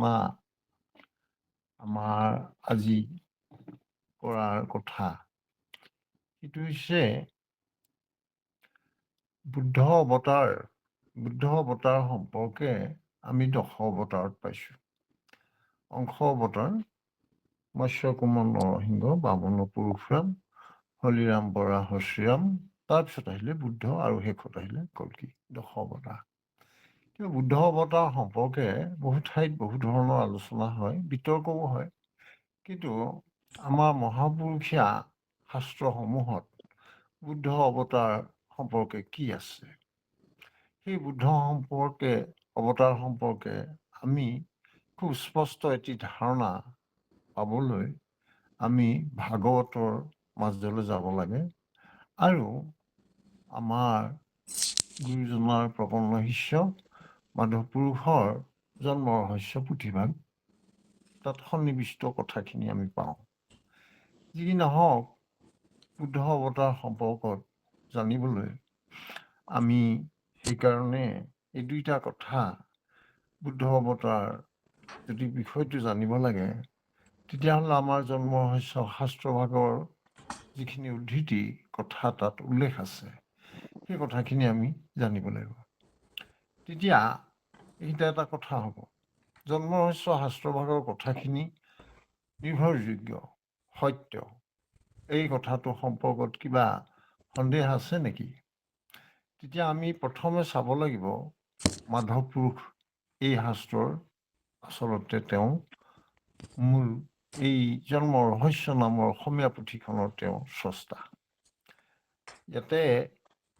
আলোচনা আমাৰ আজি কৰাৰ কথা সেইটো হৈছে বুদ্ধ অৱতাৰ সম্পৰ্কে আমি 10 অৱতাৰত পাইছোঁ। অংশ অৱতাৰ মৎস্য কুমাৰ নৰসিংহ, বামন পৰশুৰাম, হলিৰাম বৰা শ্ৰীৰাম, তাৰপিছত আহিলে বুদ্ধ আৰু শেষত আহিলে কল্কি, 10 অৱতাৰ। কিন্তু বুদ্ধ অৱতাৰ সম্পৰ্কে বহু ঠাইত বহু ধৰণৰ আলোচনা হয়, বিতৰ্কও হয়। কিন্তু আমাৰ মহাপুৰুষীয়া শাস্ত্ৰসমূহত বুদ্ধ অৱতাৰ সম্পৰ্কে কি আছে? সেই অৱতাৰ সম্পৰ্কে আমি খুব স্পষ্ট এটি ধাৰণা পাবলৈ আমি ভাগৱতৰ মাজলৈ যাব লাগে আৰু আমাৰ গুৰুজনাৰ প্ৰপন্ন শিষ্য মাধৱ পুৰুষৰ জন্ম ৰহস্য পুথিভাগ, তাত সন্নিৱিষ্ট কথাখিনি আমি পাওঁ। যি নহওক, বুদ্ধ অৱতাৰ সম্পৰ্কত জানিবলৈ আমি সেইকাৰণে এই দুইটা কথা, বুদ্ধ অৱতাৰ যদি বিষয়টো জানিব লাগে, তেতিয়াহ'লে আমাৰ জন্ম ৰহস্য শাস্ত্ৰভাগৰ যিখিনি উদ্ধৃতি কথা তাত উল্লেখ আছে, সেই কথাখিনি আমি জানিব লাগিব। তেতিয়া এইটা এটা কথা হ'ব, জন্ম ৰহস্য শাস্ত্ৰভাগৰ কথাখিনি নিৰ্ভৰযোগ্য, সত্য। এই কথাটো সম্পৰ্কত কিবা সন্দেহ আছে নেকি? তেতিয়া আমি প্ৰথমে চাব লাগিব মাধৱ পুৰুষ এই শাস্ত্ৰৰ আচলতে তেওঁ মূল এই জন্ম ৰহস্য নামৰ অসমীয়া পুথিখনৰ তেওঁ স্ৰষ্টা। ইয়াতে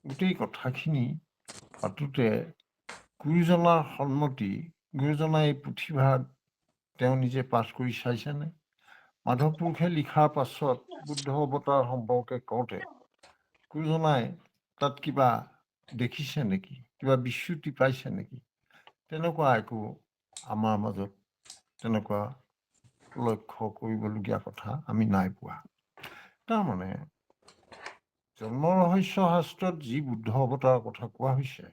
গোটেই কথাখিনি পাতোতে গুৰুজনাৰ সন্মতি, গুৰুজনাই এই পুথিভাগ তেওঁ নিজে পাঠ কৰি চাইছেনে? মাধৱ পুৰুষে লিখাৰ পাছত বুদ্ধ অৱতাৰ সম্পৰ্কে কওঁতে গুৰুজনাই তাত কিবা দেখিছে নেকি? কিবা বিচ্যুতি পাইছে নেকি? তেনেকুৱা একো আমাৰ মাজত তেনেকুৱা লক্ষ্য কৰিবলগীয়া কথা আমি নাই পোৱা। তাৰমানে জন্ম ৰহস্য শাস্ত্ৰত যি বুদ্ধ অৱতাৰৰ কথা কোৱা হৈছে,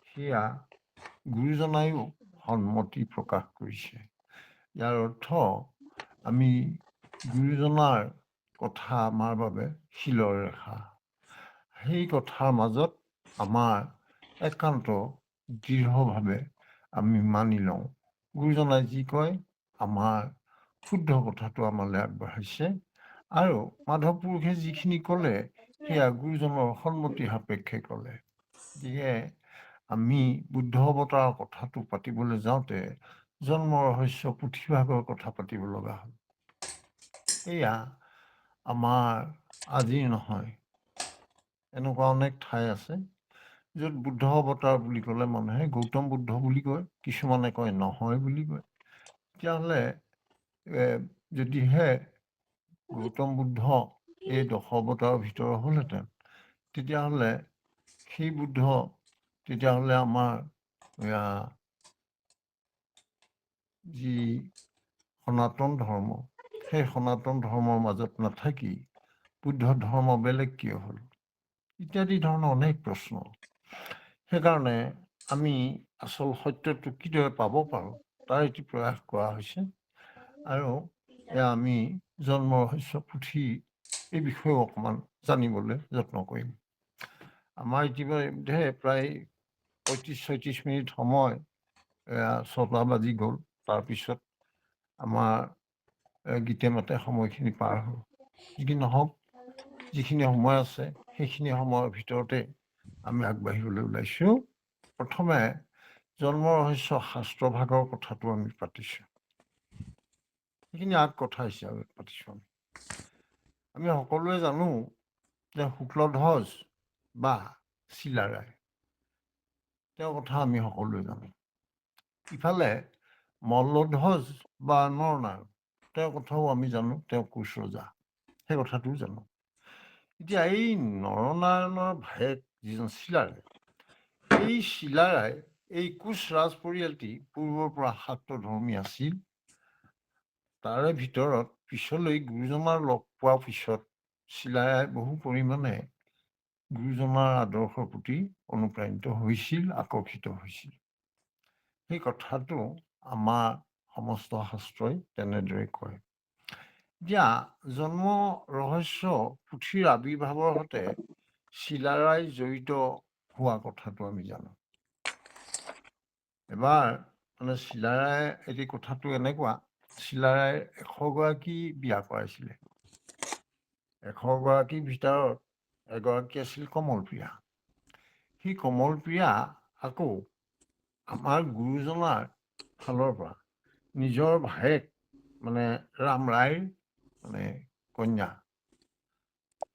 সেয়া গুৰুজনায়ো সন্মতি প্ৰকাশ কৰিছে। ইয়াৰ অৰ্থ আমি গুৰুজনাৰ কথা আমাৰ বাবে শিলৰ ৰেখা। সেই কথাৰ মাজত আমাৰ একান্ত দৃঢ়ভাৱে আমি মানি লওঁ। গুৰুজনাই যি কয় আমাৰ শুদ্ধ কথাটো আমালৈ আগবঢ়াইছে আৰু মাধৱ পুৰুষে যিখিনি ক'লে সেয়া গুৰুজনৰ সন্মতি সাপেক্ষে ক'লে। গতিকে আমি বুদ্ধ অৱতাৰৰ কথাটো পাতিবলৈ যাওঁতে জন্ম ৰহস্য পুথিভাগৰ কথা পাতিব লগা হ'ল। এয়া আমাৰ আজিৰ নহয়, এনেকুৱা অনেক ঠাই আছে য'ত বুদ্ধ অৱতাৰ বুলি ক'লে মানুহে গৌতম বুদ্ধ বুলি কয়, কিছুমানে কয় নহয় বুলি কয়। তেতিয়াহ'লে যদিহে গৌতম বুদ্ধ এই 10 অৱতাৰৰ ভিতৰৰ হ'লহেঁতেন, তেতিয়াহ'লে সেই বুদ্ধ তেতিয়াহ'লে আমাৰ যি সনাতন ধৰ্ম, সেই সনাতন ধৰ্মৰ মাজত নাথাকি বুদ্ধ ধৰ্ম বেলেগ কিয় হ'ল? ইত্যাদি ধৰণৰ অনেক প্ৰশ্ন। সেইকাৰণে আমি আচল সত্যটো কিদৰে পাব পাৰোঁ, তাৰ এটি প্ৰয়াস কৰা হৈছে আৰু এয়া আমি জন্ম ৰহস্য পুথি এই বিষয়েও অকণমান জানিবলৈ যত্ন কৰিম। আমাৰ ইতিমধ্যে প্ৰায় 35-36 মিনিট সময় 6টা বাজি গ'ল। তাৰপিছত আমাৰ গীতে মাতে সময়খিনি পাৰ হ'ল। যি কি নহওক, যিখিনি সময় আছে সেইখিনি সময়ৰ ভিতৰতে আমি আগবাঢ়িবলৈ ওলাইছোঁ। প্ৰথমে জন্ম ৰহস্য শাস্ত্ৰভাগৰ কথাটো আমি পাতিছোঁ। সেইখিনি কথা হিচাপে পাতিছোঁ আমি। আমি সকলোৱে জানো যে শুক্লধ্বজ বা চিলাৰায়, তেওঁৰ কথা আমি সকলোৱে জানো। ইফালে মল্লধ্বজ বা নৰনাৰায়ণ, তেওঁৰ কথাও আমি জানো, তেওঁ কোচ ৰজা, সেই কথাটোও জানো। এতিয়া এই নৰনাৰায়ণৰ ভায়েক যিজন চিলাৰায়, এই চিলাৰায় এই কোচ ৰাজ পৰিয়ালটি পূৰ্বৰ পৰা শাক্তধৰ্মী আছিল। তাৰে ভিতৰত পিছলৈ গুৰুজনাৰ লগ পোৱাৰ পিছত চিলাৰায় বহু পৰিমাণে গুৰুজনাৰ আদৰ্শৰ প্ৰতি অনুপ্ৰাণিত হৈছিল, আকৰ্ষিত হৈছিল। সেই কথাটো আমাৰ সমস্ত শাস্ত্ৰই তেনেদৰে কয়। এতিয়া জন্ম ৰহস্য পুথিৰ আৱিৰ্ভাৱৰ সৈতে চিলাৰায় জড়িত হোৱা কথাটো আমি জানো। এবাৰ মানে চিলাৰায় এটি কথাটো এনেকুৱা, চিলাৰায় 100গৰাকী বিয়া কৰাইছিলে। 100গৰাকীৰ ভিতৰত এগৰাকী আছিল কমলপ্ৰিয়া। সেই কমলপ্ৰিয়া আকৌ আমাৰ গুৰুজনাৰ ফালৰ পৰা নিজৰ ভায়েক মানে ৰাম ৰায়ৰ মানে কন্যা।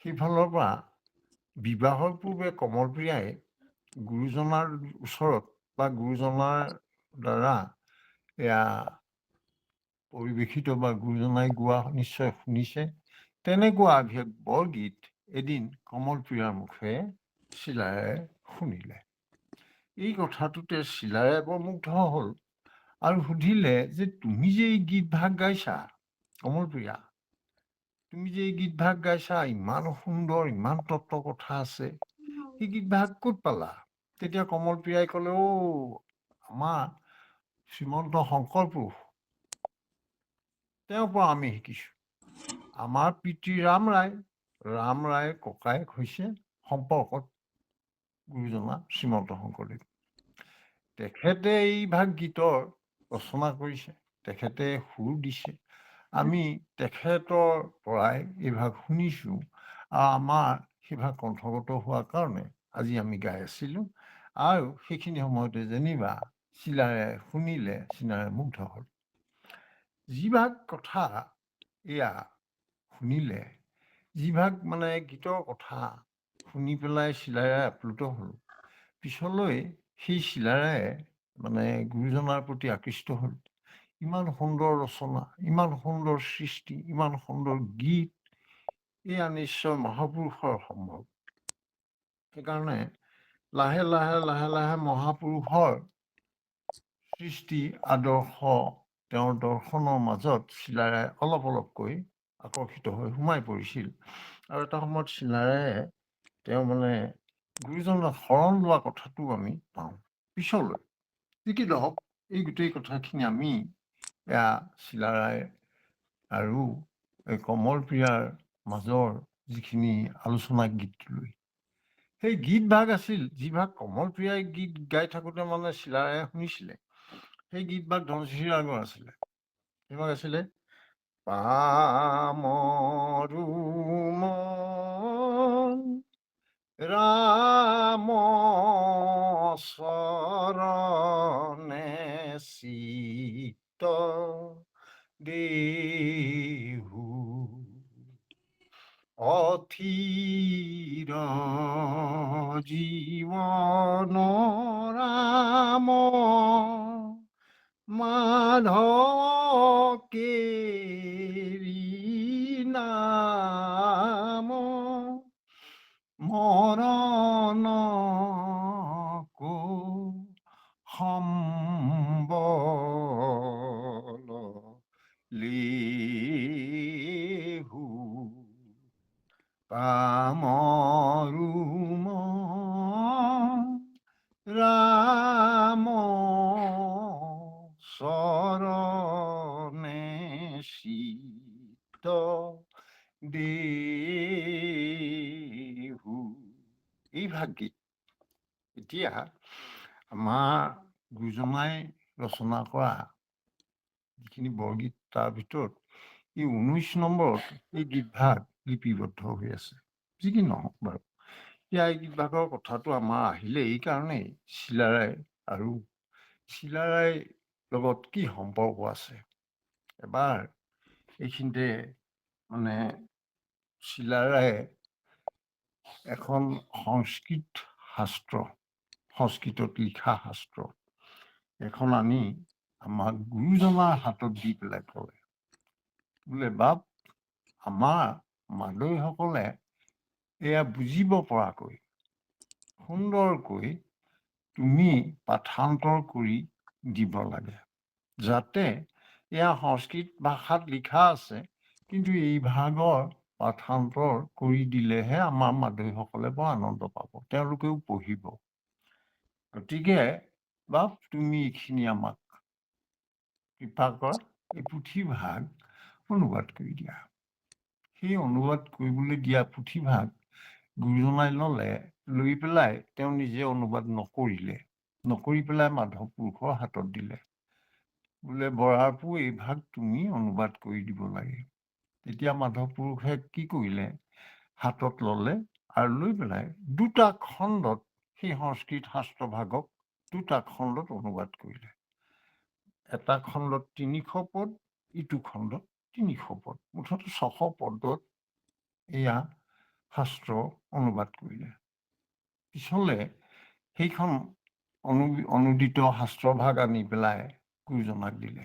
সেইফালৰ পৰা বিবাহৰ পূৰ্বে কমলপ্ৰিয়াই গুৰুজনাৰ ওচৰত বা গুৰুজনাৰ দ্বাৰা এয়া পৰিৱেশিত বা গুৰুজনাই গোৱা নিশ্চয় শুনিছে। তেনেকুৱা বৰগীত এদিন কমলপ্ৰিয়াৰ মুখে চিলাৰায়ে শুনিলে। এই কথাটোতে চিলাৰায়ে বৰ মুগ্ধ হ'ল আৰু সুধিলে যে তুমি যে এই গীতভাগ গাইছা কমলপ্ৰিয়া, তুমি যে এই গীতভাগ গাইছা, ইমান সুন্দৰ, ইমান তত্ত্ব কথা আছে, সেই গীতভাগ ক'ত পালা? তেতিয়া কমলপ্ৰিয়াই ক'লে, আমাৰ শ্ৰীমন্ত শংকৰ পুৰুষ, তেওঁৰ পৰা আমি শিকিছোঁ। আমাৰ পিতৃ ৰাম ৰায়ৰ ককায়েক হৈছে সম্পৰ্কত গুৰুজনা শ্ৰীমন্ত শংকৰদেৱ। তেখেতে এই ভাগ গীতৰ ৰচনা কৰিছে, তেখেতে সুৰ দিছে। আমি তেখেতৰ পৰাই এই ভাগ শুনিছোঁ আৰু আমাৰ সেইভাগ কণ্ঠগত হোৱাৰ কাৰণে আজি আমি গাই আছিলোঁ। আৰু সেইখিনি সময়তে যেনিবা চিলাৰায়ে শুনিলে, চিলাৰায়ে মুগ্ধ হ'ল। যিভাগ কথা এয়া শুনিলে, যিভাগ মানে গীতৰ কথা শুনি পেলাই চিলাৰায়ে আপ্লুত হ'ল, পিছলৈ সেই চিলাৰায়ে মানে গুৰুজনাৰ প্ৰতি আকৃষ্ট হ'ল। ইমান সুন্দৰ ৰচনা, ইমান সুন্দৰ সৃষ্টি, ইমান সুন্দৰ গীত, এয়া নিশ্চয় মহাপুৰুষৰ সম্ভৱ। সেইকাৰণে লাহে লাহে লাহে লাহে মহাপুৰুষৰ সৃষ্টি আদৰ্শ, তেওঁৰ দৰ্শনৰ মাজত চিলাৰায়ে অলপ অলপকৈ আকৰ্ষিত হৈ সোমাই পৰিছিল। আৰু এটা সময়ত চিলাৰায়ে তেওঁ মানে গুৰুজনাক শৰণ লোৱা কথাটো আমি পাওঁ পিছলৈ। যি কি নহওক, এই গোটেই কথাখিনি আমি এয়া চিলাৰায় আৰু এই কমলপ্ৰিয়াৰ মাজৰ যিখিনি আলোচনা গীত লৈ, সেই গীতভাগ আছিল যিভাগ কমলপ্ৰিয়াই গীত গাই থাকোঁতে মানে চিলাৰায়ে শুনিছিলে। সেই গীতভাগ ধনশিৰি ৰাগৰ আছিলে। সেইভাগ আছিলে, পামৰু মন ৰাম চৰণে চিত্ত দেহু অথিৰ জীৱন ৰাম মাধৱ কেৰি নাম মৰণ কো সম্বল লিহু পামৰু মন ৰাম চৰণে চিত্ত দেহু। এই ভাগ গীত এতিয়া আমাৰ গুৰুজনাই ৰচনা কৰা যিখিনি বৰগীত, তাৰ ভিতৰত এই 19 নম্বৰত এই গীতভাগ লিপিবদ্ধ হৈ আছে। যি কি নহওক বাৰু, এতিয়া এই গীতভাগৰ কথাটো আমাৰ আহিলে এই কাৰণেই, চিলাৰায় আৰু চিলাৰায় লগত কি সম্পৰ্ক আছে। এবাৰ এইখিনিতে মানে চিলাৰায়ে এখন সংস্কৃত শাস্ত্ৰ, সংস্কৃতত লিখা শাস্ত্ৰ এখন আনি আমাক গুৰুজনাৰ হাতত দি পেলাই কলে, বোলে বাপ, আমাৰ মাদৈসকলে এয়া বুজিব পৰাকৈ সুন্দৰকৈ তুমি পাঠান্তৰ কৰি দিব লাগে, যাতে এয়া সংস্কৃত ভাষাত লিখা আছে, কিন্তু এই ভাগৰ পাঠান্তৰ কৰি দিলেহে আমাৰ মাদৈসকলে বৰ আনন্দ পাব, তেওঁলোকেও পঢ়িব। গতিকে বাপ, তুমি এইখিনি আমাক কৃপা কৰা এই পুথিভাগ অনুবাদ কৰি দিয়া। সেই অনুবাদ কৰিবলৈ দিয়া পুথিভাগ গুৰুজনাই লৈ পেলাই তেওঁ নিজে অনুবাদ নকৰি পেলাই মাধৱ পুৰুষৰ হাতত দিলে। বোলে বৰাপু এই ভাগ তুমি অনুবাদ কৰি দিব লাগে। তেতিয়া মাধৱ পুৰুষে কি কৰিলে, হাতত ল'লে আৰু লৈ পেলাই 2টা খণ্ডত সেই সংস্কৃত শাস্ত্ৰভাগক 2টা খণ্ডত অনুবাদ কৰিলে। এটা খণ্ডত 300 পদ, ইটো খণ্ডত 300 পদ, মুঠতে 600 পদত এয়া শাস্ত্ৰ অনুবাদ কৰিলে। পিছলে সেইখন অনুদিত শাস্ত্ৰভাগ আনি পেলাই গুৰুজনাক দিলে।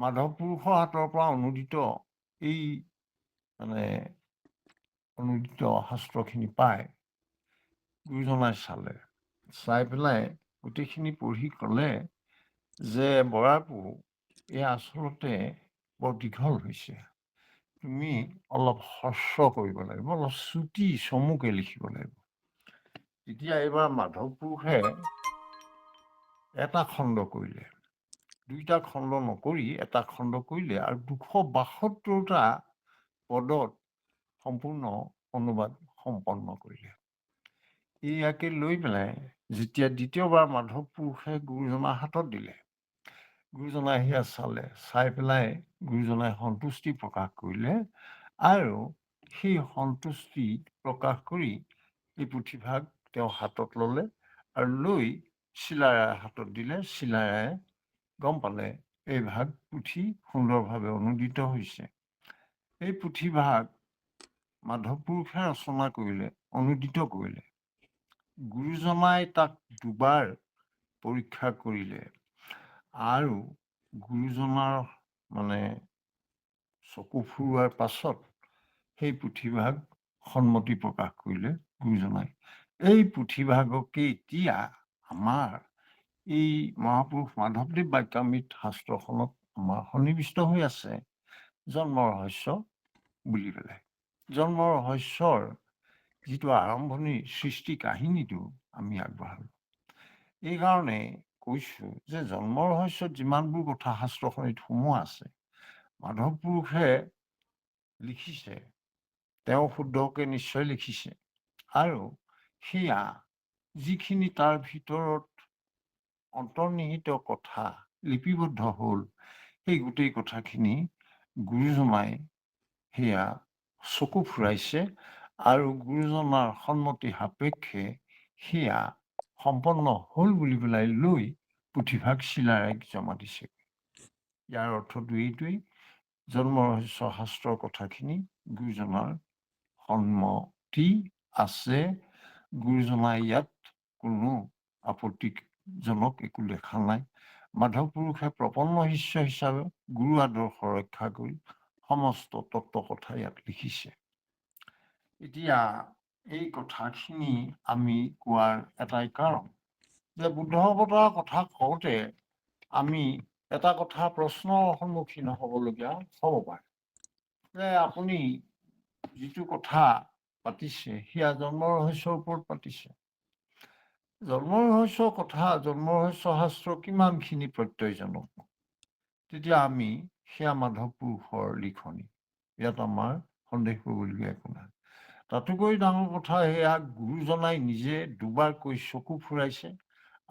মাধৱ পুৰুষৰ হাতৰ পৰা অনুদিত এই অনুদিত শাস্ত্ৰখিনি পাই গুৰুজনাই চাই পেলাই গোটেইখিনি পঢ়ি ক'লে যে বৰাপু এয়া আচলতে বৰ দীঘল হৈছে, তুমি অলপ হ্ৰস্ব কৰিব লাগিব, অলপ চুটি চমুকে লিখিব লাগিব। তেতিয়া এইবাৰ মাধৱ পুৰুষে এটা খণ্ড কৰিলে, 2টা খণ্ড নকৰি এটা খণ্ড কৰিলে আৰু 272টা পদত সম্পূৰ্ণ অনুবাদ সম্পন্ন কৰিলে। ইয়াকে লৈ পেলাই যেতিয়া দ্বিতীয়বাৰ মাধৱ পুৰুষে গুৰুজনাৰ হাতত দিলে, গুৰুজনাই সেয়া চাই পেলাই গুৰুজনাই সন্তুষ্টি প্ৰকাশ কৰিলে আৰু সেই সন্তুষ্টি প্ৰকাশ কৰি এই পুথিভাগ তেওঁ হাতত ল'লে আৰু লৈ চিলাৰায়ৰ হাতত দিলে। চিলাৰায়ে গম পালে এই ভাগ পুথি সুন্দৰভাৱে অনুদিত হৈছে। এই পুথিভাগ মাধৱ পুৰুষে ৰচনা কৰিলে, অনুদিত কৰিলে। গুৰুজনাই তাক 2বাৰ পৰীক্ষা কৰিলে আৰু গুৰুজনাৰ চকু ফুৰোৱাৰ পাছত সেই পুথিভাগ সন্মতি প্ৰকাশ কৰিলে গুৰুজনাই। এই পুথিভাগকে এতিয়া আমাৰ এই মহাপুৰুষ মাধৱদেৱ বাক্যামৃত শাস্ত্ৰখনত আমাৰ সন্নিৱিষ্ট হৈ আছে জন্ম ৰহস্য বুলি পেলাই। জন্ম ৰহস্যৰ যিটো আৰম্ভণিৰ সৃষ্টি কাহিনীটো আমি আগবঢ়ালোঁ। এইকাৰণে কৈছোঁ যে জন্ম ৰহস্যত যিমানবোৰ কথা শাস্ত্ৰখনিত সোমোৱা আছে, মাধৱ পুৰুষে লিখিছে, তেওঁ শুদ্ধকে নিশ্চয় লিখিছে আৰু সেয়া যিখিনি তাৰ ভিতৰত অন্তৰ্নিহিত কথা লিপিবদ্ধ হ'ল, সেই গোটেই কথাখিনি গুৰুজনাই সেয়া চকু ফুৰাইছে আৰু গুৰুজনাৰ সন্মতি সাপেক্ষে সেয়া সম্পন্ন হ'ল বুলি পেলাই লৈ পুথিভাগ চিলাৰায়ক জমা দিছে। ইয়াৰ অৰ্থটো এইটোৱেই, জন্ম ৰহস্য শাস্ত্ৰৰ কথাখিনি গুৰুজনাৰ সন্মতি আছে। গুৰুজনাই ইয়াত কোনো আপত্তিজনক একো দেখা নাই। মাধৱ পুৰুষে প্ৰপন্ন শিষ্য হিচাপে গুৰু আদৰ্শ ৰক্ষা কৰি সমস্ত তত্ত্ব কথা ইয়াত লিখিছে। এতিয়া এই কথাখিনি আমি কোৱাৰ এটাই কাৰণ যে বুদ্ধ অৱতাৰৰ কথা কওঁতে আমি এটা কথা প্ৰশ্নৰ সন্মুখীন হ'বলগীয়া হ'ব পাৰে যে আপুনি যিটো কথা পাতিছে সেয়া জন্ম ৰহস্যৰ ওপৰত পাতিছে। জন্ম ৰহস্যৰ কথা, জন্ম ৰহস্য শাস্ত্ৰ কিমানখিনি প্ৰত্যয়জনক, তেতিয়া আমি সেয়া মাধৱ পুৰুষৰ লিখনি, ইয়াত আমাৰ সন্দেহ কৰিবলগীয়া একো নাই। তাতোকৈ ডাঙৰ কথা সেয়া গুৰুজনাই নিজে 2বাৰকৈ চকু ফুৰাইছে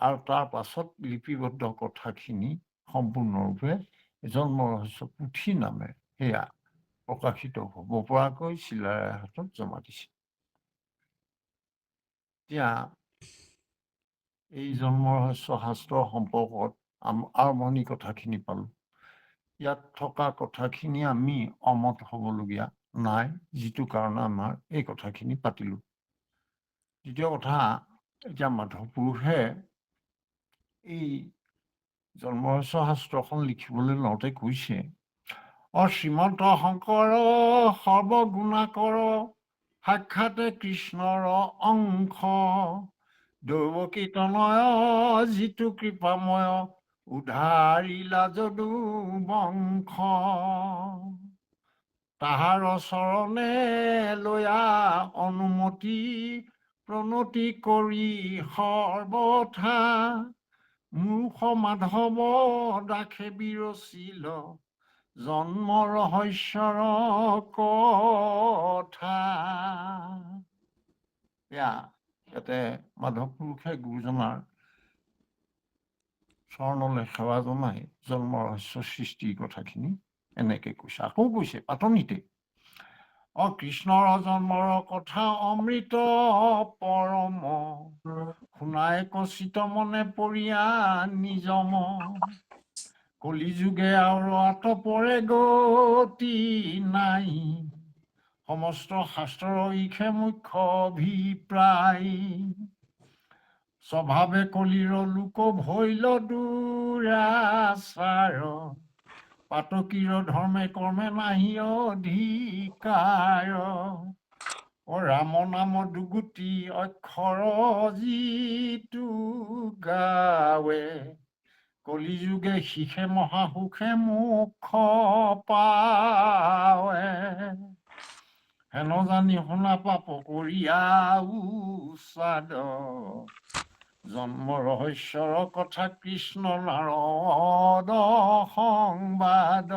আৰু তাৰ পাছত লিপিবদ্ধ কথাখিনি সম্পূৰ্ণৰূপে জন্ম ৰহস্য পুথি নামে সেয়া প্ৰকাশিত হ'ব পৰাকৈ চিলাৰায়ৰ হাতত জমা দিছে। এতিয়া এই জন্ম ৰহস্য শাস্ত্ৰৰ সম্পৰ্কত আৰম্ভণি কথাখিনি পালোঁ। ইয়াত থকা কথাখিনি আমি অমত হ'বলগীয়া নাই, যিটো কাৰণে আমাৰ এই কথাখিনি পাতিলোঁ। দ্বিতীয় কথা, এতিয়া মাধৱ পুৰুষে এই জন্ম ৰহস্য শাস্ত্ৰখন লিখিবলৈ লওঁতে কৈছে, শ্ৰীমন্ত শংকৰ সৰ্বগুণাকৰ সাক্ষাতে কৃষ্ণৰ অংশ, দৈৱকী তনয় যিটো কৃপাময় উধাৰিলা যদু বংশ, তাহাৰ চৰণে লয়া অনুমতি প্ৰণতি কৰি সৰ্বথা, মূৰ্খ মাধৱ দাসে বিৰচিল জন্ম ৰহস্যৰ কথা। ইয়াতে মাধৱ পুৰুষে গুৰুজনাৰ চৰণলৈ সেৱা জনাই জন্ম ৰহস্য সৃষ্টিৰ কথাখিনি এনেকে কৈছে। আকৌ কৈছে পাতনিতে, কৃষ্ণৰ জন্মৰ কথা অমৃত পৰম, শুনাই কচিত মনে পৰিয়া নিজম, কলিযুগে আৰু আতপৰে গতি নাই, সমস্ত শাস্ত্ৰৰ ইখে মুখ্য অভিপ্ৰায়, স্বভাৱে কলিৰ লোক ভৈল দুৰাচাৰ, পাতকীৰ ধৰ্মে কৰ্মে নাহি অধিকাৰ, ৰাম নাম দুগুটি অক্ষৰ যিটো গাৱে, কলিযুগে শিখে মহাসুখে মুখ পাৱে, হেন জানি শুনা পাপ কৰিয়া উচাদ, জন্ম ৰহস্যৰ কথা কৃষ্ণ নাৰদ সংবাদ।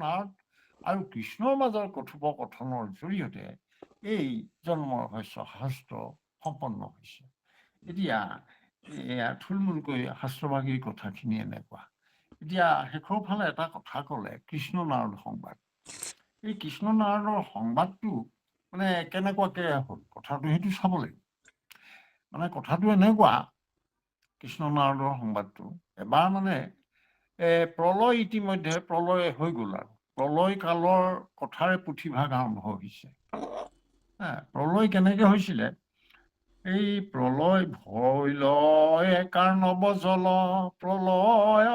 নাৰদ আৰু কৃষ্ণৰ মাজৰ কথোপকথনৰ জৰিয়তে এই জন্ম ৰহস্য শাস্ত্ৰ সম্পন্ন হৈছে। এতিয়া এয়া থুলমূলকৈ শাস্ত্ৰভাগীৰ কথাখিনি এনেকুৱা। এতিয়া শেষৰ ফালে এটা কথা ক'লে, কৃষ্ণ নাৰদ সংবাদ। এই কৃষ্ণ নাৰদৰ সংবাদটো মানে কেনেকুৱাকে হ'ল কথাটো সেইটো চাব লাগিব। মানে কথাটো এনেকুৱা, কৃষ্ণ নাৰদৰ সংবাদটো এবাৰ মানে প্ৰলয় ইতিমধ্যে প্ৰলয় হৈ গ'ল, আৰু প্ৰলয় কালৰ কথাৰে পুথিভাগ আৰম্ভ হৈছে। প্ৰলয় কেনেকে হৈছিলে, এই প্ৰলয় ভৈল একাৰ্ণৱ জল, প্ৰলয়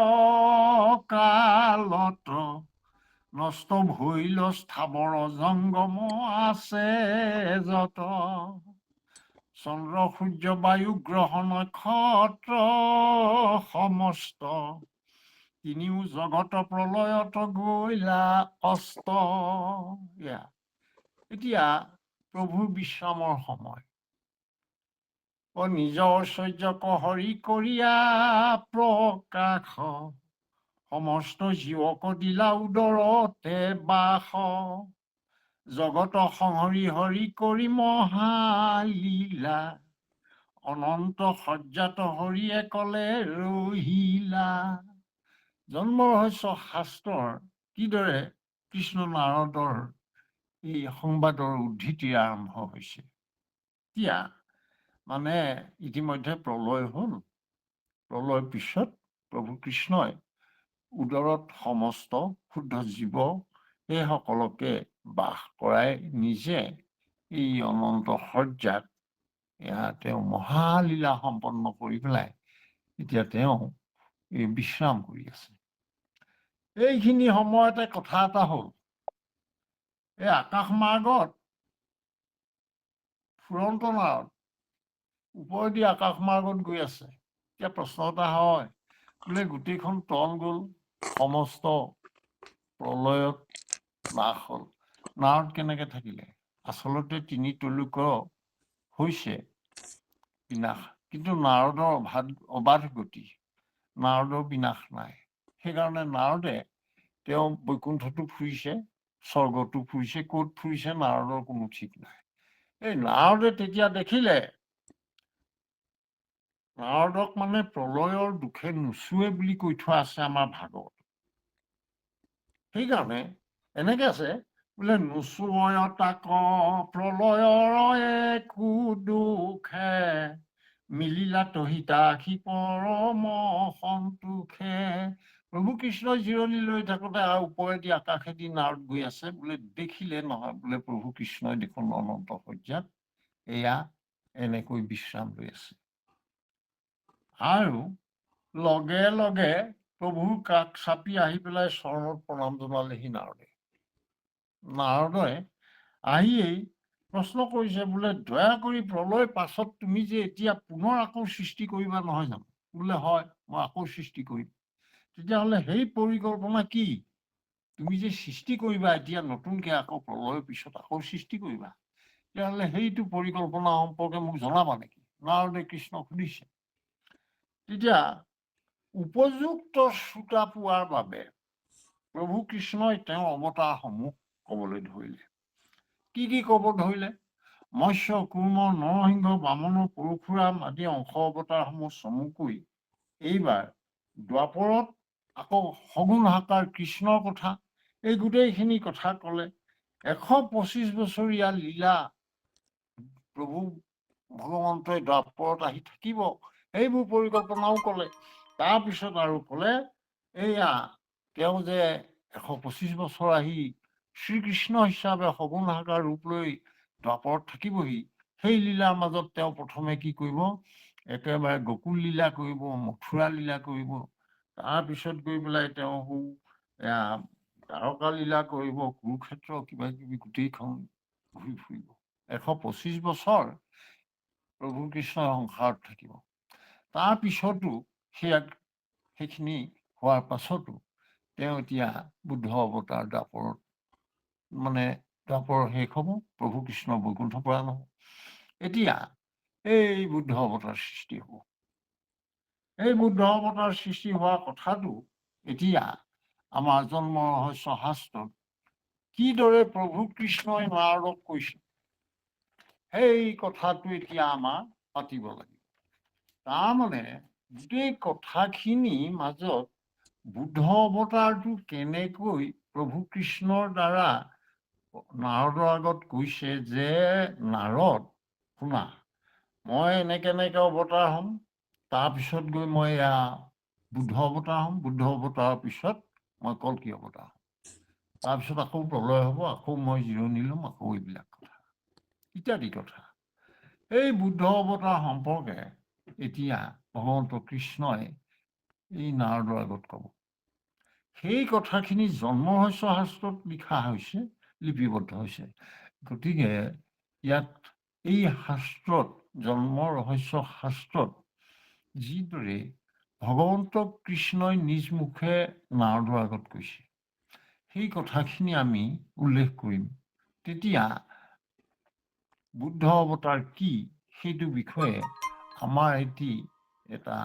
কালত নষ্ট ভৈল স্থাৱৰ জংগম আছে যত, চন্দ্ৰ সূৰ্য বায়ু গ্ৰহ নক্ষত্ৰ সমস্ত, তিনিও জগত প্ৰলয়ত গৈলা অস্ত। এতিয়া প্ৰভুৰ বিশ্ৰামৰ সময়, নিজ ঐশ্বৰ্যক হৰি কৰিয়া প্ৰকাশ, সমস্ত জীৱক দিলা উদৰতে বাস, জগত সংহৰি হৰি কৰি মহালীলা, অনন্ত সজ্জাত হৰিয়ে কলে ৰহিলা। জন্ম ৰহস্য শাস্ত্ৰৰ কিদৰে কৃষ্ণ নাৰদৰ এই সংবাদৰ উদ্ধৃতি আৰম্ভ হৈছে। এতিয়া মানে ইতিমধ্যে প্ৰলয় হ'ল, প্ৰলয়ৰ পিছত প্ৰভু কৃষ্ণই উদৰত সমস্ত শুদ্ধ জীৱ সেইসকলকে বাস কৰাই নিজে এই অনন্ত সজ্জাত তেওঁ মহালীলা সম্পন্ন কৰি পেলাই এতিয়া তেওঁ এই বিশ্ৰাম কৰি আছে। এইখিনি সময়তে কথা এটা হ'ল, এই আকাশ মাৰ্গত ফুৰন্ত নাৰদ ওপৰেদি আকাশ মাৰ্গত গৈ আছে। এতিয়া প্ৰশ্ন এটা হয়, বোলে গোটেইখন তল গ'ল, সমস্ত প্ৰলয়ত নাশ হ'ল, নাৰদ কেনেকে থাকিলে? আচলতে তিনি তলুক হৈছে বিনাশ, কিন্তু নাৰদৰ অবাধ গতি, নাৰদৰ বিনাশ নাই। সেইকাৰণে নাৰদে তেওঁ বৈকুণ্ঠতো ফুৰিছে, স্বৰ্গতো ফুৰিছে, ক'ত ফুৰিছে নাৰদৰ কোনো ঠিক নাই। এই নাৰদে তেতিয়া দেখিলে, নাৰদক মানে প্ৰলয়ৰ দুখে নোচোৱে বুলি কৈ থোৱা আছে আমাৰ ভাগৱত। সেইকাৰণে এনেকে আছে, বোলে নোচোয় তাক প্ৰলয়ৰ একো দুখে, মিলিলা তহিতা সি পৰম সন্তোষে। প্ৰভু কৃষ্ণ জিৰণি লৈ থাকোতে ওপৰেদি আকাশেদি নাৰদ গৈ আছে, বোলে দেখিলে নহয়, বোলে প্ৰভু কৃষ্ণই দেখোন অনন্ত সজ্জাত এয়া এনেকৈ বিশ্ৰাম লৈ আছে। আৰু লগে লগে প্ৰভুৰ কাষ চাপি আহি পেলাই চৰণত প্ৰণাম জনালেহি নাৰদে। নাৰদে আহিয়েই প্ৰশ্ন কৰিছে, বোলে দয়া কৰি প্ৰলয় পাছত তুমি যে এতিয়া পুনৰ আকৌ সৃষ্টি কৰিবা নহয় জানো? বোলে হয়, মই আকৌ সৃষ্টি কৰিম। তেতিয়াহ'লে সেই পৰিকল্পনা কি? তুমি যে সৃষ্টি কৰিবা এতিয়া নতুনকে আকৌ প্ৰলয়ৰ পিছত আকৌ সৃষ্টি কৰিবা, তেতিয়াহ'লে সেইটো পৰিকল্পনা সম্পৰ্কে মোক জনাবা নেকি? নাৰদে কৃষ্ণক সুধিছে। তেতিয়া উপযুক্ত শ্ৰোতা পোৱাৰ বাবে প্ৰভু কৃষ্ণই তেওঁৰ অৱতাৰসমূহ ক'বলৈ ধৰিলে। কি ক'ব ধৰিলে? মৎস্য, কুৰ্ম, নৰসিংহ, বামন, পৰশুৰাম আদি অংশ অৱতাৰসমূহ চমুকৈ এইবাৰ দ্বাপৰত আকৌ সগুণ হাকাৰ কৃষ্ণৰ কথা, এই গোটেইখিনি কথা ক'লে। 125 বছৰীয়া লীলা প্ৰভু ভগৱন্তই দ্বাপৰত আহি থাকিব, সেইবোৰ পৰিকল্পনাও ক'লে। তাৰপিছত আৰু ক'লে, এয়া তেওঁ যে 125 বছৰ আহি শ্ৰীকৃষ্ণ হিচাপে সগুণ হাকাৰ ৰূপ লৈ দ্বাপৰত থাকিবহি, সেই লীলাৰ মাজত তেওঁ প্ৰথমে কি কৰিব? একেবাৰে গকুল লীলা কৰিব, মথুৰা লীলা কৰিব, তাৰপিছত গৈ পেলাই তেওঁ দ্বাৰকা লীলা কৰিব, কুৰুক্ষেত্ৰ কিবা কিবি গোটেইখন ঘূৰি ফুৰিব। 125 বছৰ প্ৰভু কৃষ্ণই সংসাৰত থাকিব। তাৰপিছতো সেইখিনি হোৱাৰ পাছতো তেওঁ এতিয়া বুদ্ধ অৱতাৰ দ্বাপৰত, মানে দ্বাপৰ শেষ হ'ব, প্ৰভু কৃষ্ণ বৈকুণ্ঠ প্ৰয়াণ হ'ব। এতিয়া এই বুদ্ধ অৱতাৰ সৃষ্টি হ'ব। এই বুদ্ধ অৱতাৰ সৃষ্টি হোৱা কথাটো এতিয়া আমাৰ জন্ম ৰহস্য শাস্ত্ৰত কিদৰে প্ৰভু কৃষ্ণই নাৰদক কৈছে, সেই কথাটো এতিয়া আমাৰ পাতিব লাগিব। তাৰমানে গোটেই কথাখিনিৰ মাজত বুদ্ধ অৱতাৰটো কেনেকৈ প্ৰভু কৃষ্ণৰ দ্বাৰা নাৰদৰ আগত কৈছে যে, নাৰদ শুনা, মই এনেকে অৱতাৰ হ'ম, তাৰপিছত গৈ মই বুদ্ধ অৱতাৰ হ'ম, বুদ্ধ অৱতাৰৰ পিছত মই কল্কি অৱতাৰ হ'ম, তাৰপিছত আকৌ প্ৰলয় হ'ব, আকৌ মই জিৰণি ল'ম, আকৌ এইবিলাক কথা ইত্যাদি কথা। এই বুদ্ধ অৱতাৰ সম্পৰ্কে এতিয়া ভগৱন্ত কৃষ্ণই এই নাৰদৰ আগত ক'ব। সেই কথাখিনি জন্ম ৰহস্য শাস্ত্ৰত লিখা হৈছে, লিপিবদ্ধ হৈছে। গতিকে ইয়াত এই শাস্ত্ৰত, জন্ম ৰহস্য শাস্ত্ৰত যিদৰে ভগৱন্ত কৃষ্ণই নিজ মুখে নাৰদৰ আগত কৈছে, সেই কথাখিনি আমি উল্লেখ কৰিম। তেতিয়া বুদ্ধ অৱতাৰ কি, সেইটো বিষয়ে আমাৰ এটা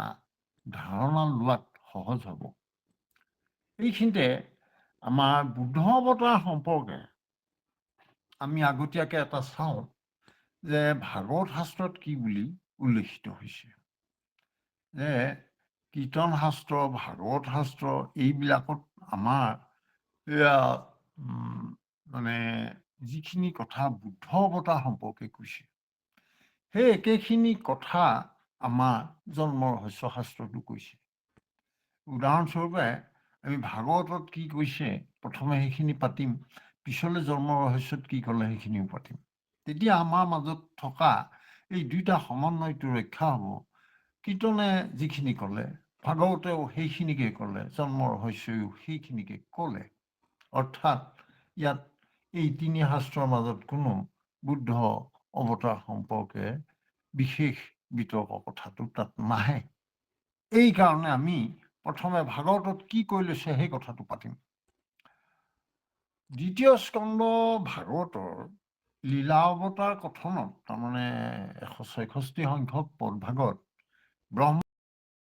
ধাৰণা লোৱাত সহজ হ'ব। এইখিনিতে আমাৰ বুদ্ধ অৱতাৰ সম্পৰ্কে আমি আগতীয়াকৈ এটা চাওঁ যে ভাগৱত শাস্ত্ৰত কি বুলি উল্লেখিত হৈছে। যে কীৰ্তন শাস্ত্ৰ, ভাগৱত শাস্ত্ৰ এইবিলাকত আমাৰ মানে যিখিনি কথা বুদ্ধ অৱতাৰ সম্পৰ্কে কৈছে, সেই একেখিনি কথা আমাৰ জন্ম ৰহস্য শাস্ত্ৰতো কৈছে। উদাহৰণস্বৰূপে আমি ভাগৱতত কি কৈছে প্ৰথমে সেইখিনি পাতিম, পিছলৈ জন্ম ৰহস্যত কি ক'লে সেইখিনিও পাতিম। তেতিয়া আমাৰ মাজত থকা এই দুইটা সমন্বয়টো ৰক্ষা হ'ব। কীৰ্তনে যিখিনি ক'লে, ভাগৱতেও সেইখিনিকে ক'লে, জন্ম ৰহস্যও সেইখিনিকে ক'লে। অৰ্থাৎ ইয়াত এই তিনি শাস্ত্ৰৰ মাজত কোনো বুদ্ধ অৱতাৰ সম্পৰ্কে বিশেষ বিতৰ্ক কথাটো তাত নাহে। এই কাৰণে আমি প্ৰথমে ভাগৱতত কি কৈ লৈছে সেই কথাটো পাতিম। দ্বিতীয় স্কন্ধ ভাগৱতৰ লীলা অৱতাৰ কথনত, তাৰমানে 166 সংখ্যক পদভাগত ব্ৰহ্ম